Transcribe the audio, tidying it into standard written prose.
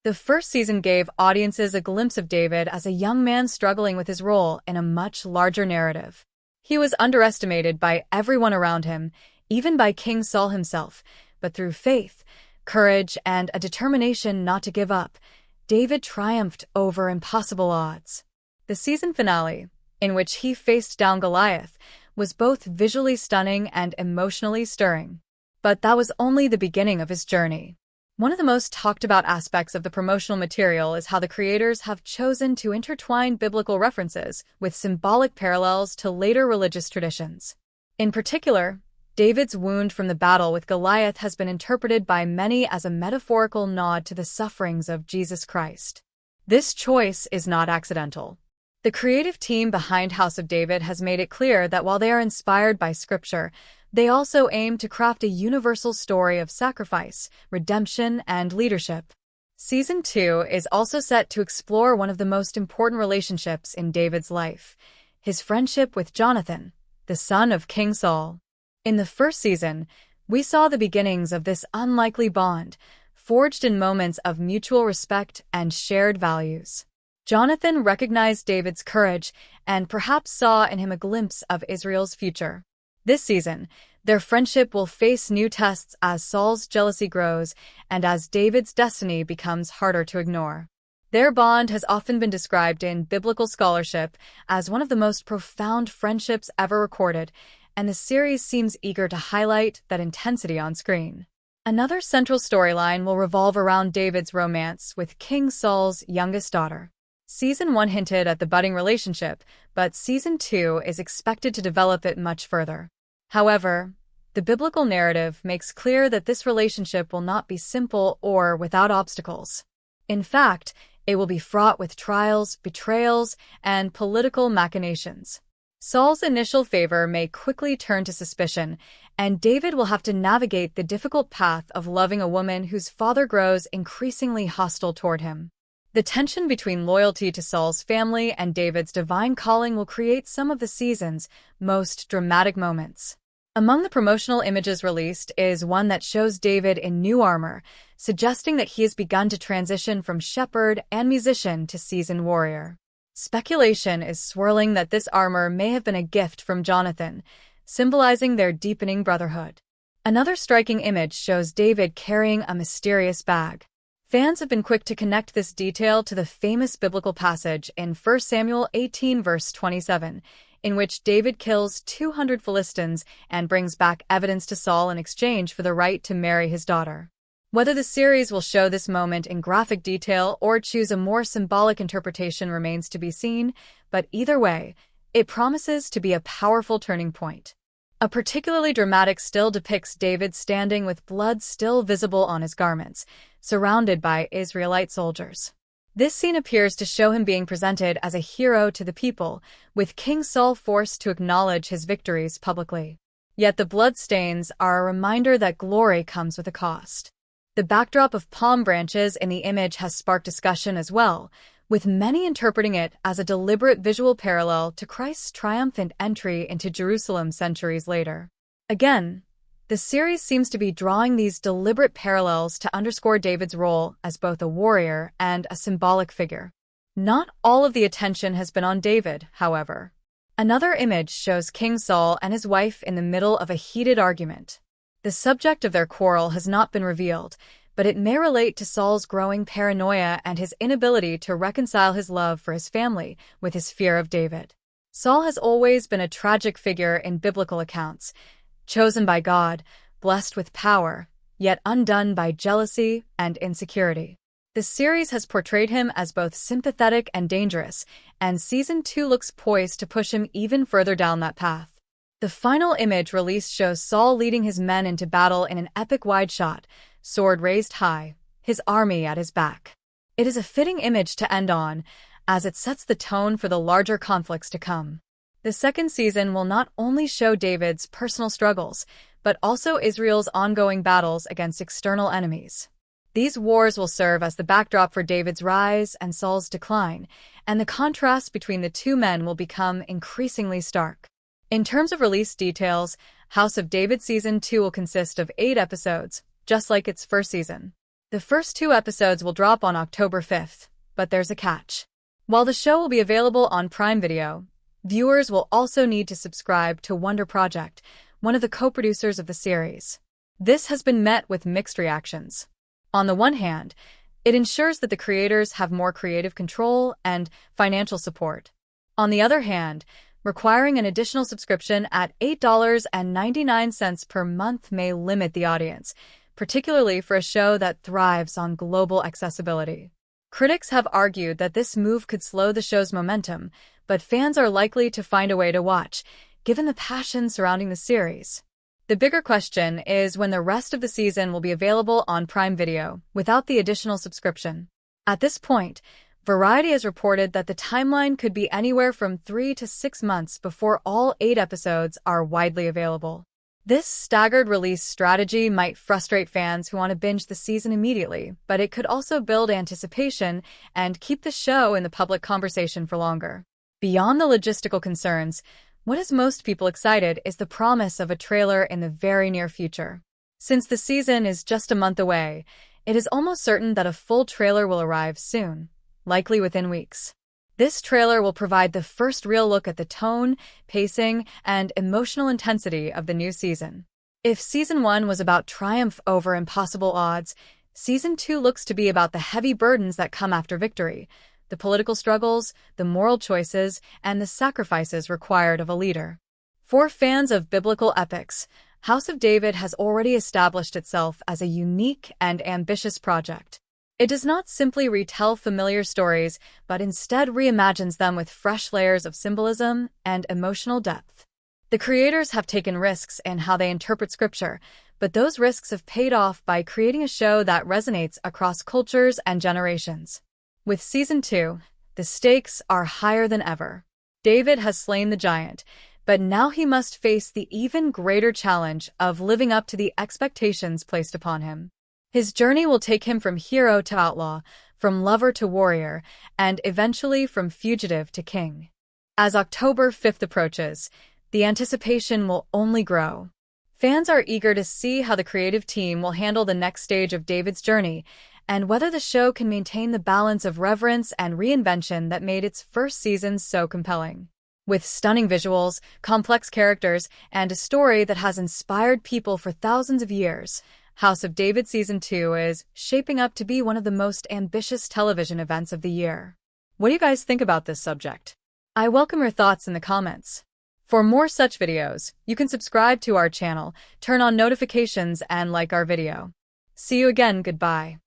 The first season gave audiences a glimpse of David as a young man struggling with his role in a much larger narrative. He was underestimated by everyone around him, even by King Saul himself, but through faith, courage, and a determination not to give up, David triumphed over impossible odds. The season finale, in which he faced down Goliath, was both visually stunning and emotionally stirring. But that was only the beginning of his journey. One of the most talked about aspects of the promotional material is how the creators have chosen to intertwine biblical references with symbolic parallels to later religious traditions. In particular, David's wound from the battle with Goliath has been interpreted by many as a metaphorical nod to the sufferings of Jesus Christ. This choice is not accidental. The creative team behind House of David has made it clear that while they are inspired by Scripture, they also aim to craft a universal story of sacrifice, redemption, and leadership. Season 2 is also set to explore one of the most important relationships in David's life, his friendship with Jonathan, the son of King Saul. In the first season, we saw the beginnings of this unlikely bond, forged in moments of mutual respect and shared values. Jonathan recognized David's courage and perhaps saw in him a glimpse of Israel's future. This season, their friendship will face new tests as Saul's jealousy grows and as David's destiny becomes harder to ignore. Their bond has often been described in biblical scholarship as one of the most profound friendships ever recorded, and the series seems eager to highlight that intensity on screen. Another central storyline will revolve around David's romance with King Saul's youngest daughter. Season 1 hinted at the budding relationship, but Season 2 is expected to develop it much further. However, the biblical narrative makes clear that this relationship will not be simple or without obstacles. In fact, it will be fraught with trials, betrayals, and political machinations. Saul's initial favor may quickly turn to suspicion, and David will have to navigate the difficult path of loving a woman whose father grows increasingly hostile toward him. The tension between loyalty to Saul's family and David's divine calling will create some of the season's most dramatic moments. Among the promotional images released is one that shows David in new armor, suggesting that he has begun to transition from shepherd and musician to seasoned warrior. Speculation is swirling that this armor may have been a gift from Jonathan, symbolizing their deepening brotherhood. Another striking image shows David carrying a mysterious bag. Fans have been quick to connect this detail to the famous biblical passage in 1 Samuel 18 verse 27, in which David kills 200 Philistines and brings back evidence to Saul in exchange for the right to marry his daughter. Whether the series will show this moment in graphic detail or choose a more symbolic interpretation remains to be seen, but either way, it promises to be a powerful turning point. A particularly dramatic still depicts David standing with blood still visible on his garments, surrounded by Israelite soldiers. This scene appears to show him being presented as a hero to the people, with King Saul forced to acknowledge his victories publicly. Yet the bloodstains are a reminder that glory comes with a cost. The backdrop of palm branches in the image has sparked discussion as well, with many interpreting it as a deliberate visual parallel to Christ's triumphant entry into Jerusalem centuries later. Again, the series seems to be drawing these deliberate parallels to underscore David's role as both a warrior and a symbolic figure. Not all of the attention has been on David, however. Another image shows King Saul and his wife in the middle of a heated argument. The subject of their quarrel has not been revealed, but it may relate to Saul's growing paranoia and his inability to reconcile his love for his family with his fear of David. Saul has always been a tragic figure in biblical accounts, chosen by God, blessed with power, yet undone by jealousy and insecurity. The series has portrayed him as both sympathetic and dangerous, and Season 2 looks poised to push him even further down that path. The final image released shows Saul leading his men into battle in an epic wide shot, sword raised high, his army at his back. It is a fitting image to end on, as it sets the tone for the larger conflicts to come. The second season will not only show David's personal struggles, but also Israel's ongoing battles against external enemies. These wars will serve as the backdrop for David's rise and Saul's decline, and the contrast between the two men will become increasingly stark. In terms of release details, House of David Season 2 will consist of 8 episodes, just like its first season. The first 2 episodes will drop on October 5th, but there's a catch. While the show will be available on Prime Video, viewers will also need to subscribe to Wonder Project, one of the co-producers of the series. This has been met with mixed reactions. On the one hand, it ensures that the creators have more creative control and financial support. On the other hand, requiring an additional subscription at $8.99 per month may limit the audience, particularly for a show that thrives on global accessibility. Critics have argued that this move could slow the show's momentum, but fans are likely to find a way to watch, given the passion surrounding the series. The bigger question is when the rest of the season will be available on Prime Video without the additional subscription. At this point, Variety has reported that the timeline could be anywhere from 3 to 6 months before all 8 episodes are widely available. This staggered release strategy might frustrate fans who want to binge the season immediately, but it could also build anticipation and keep the show in the public conversation for longer. Beyond the logistical concerns, what has most people excited is the promise of a trailer in the very near future. Since the season is just a month away, it is almost certain that a full trailer will arrive soon, likely within weeks. This trailer will provide the first real look at the tone, pacing, and emotional intensity of the new season. If Season 1 was about triumph over impossible odds, Season 2 looks to be about the heavy burdens that come after victory, the political struggles, the moral choices, and the sacrifices required of a leader. For fans of biblical epics, House of David has already established itself as a unique and ambitious project. It does not simply retell familiar stories, but instead reimagines them with fresh layers of symbolism and emotional depth. The creators have taken risks in how they interpret scripture, but those risks have paid off by creating a show that resonates across cultures and generations. With Season 2, the stakes are higher than ever. David has slain the giant, but now he must face the even greater challenge of living up to the expectations placed upon him. His journey will take him from hero to outlaw, from lover to warrior, and eventually from fugitive to king. As October 5th approaches, the anticipation will only grow. Fans are eager to see how the creative team will handle the next stage of David's journey, and whether the show can maintain the balance of reverence and reinvention that made its first season so compelling. With stunning visuals, complex characters, and a story that has inspired people for thousands of years, House of David Season 2 is shaping up to be one of the most ambitious television events of the year. What do you guys think about this subject? I welcome your thoughts in the comments. For more such videos, you can subscribe to our channel, turn on notifications, and like our video. See you again. Goodbye.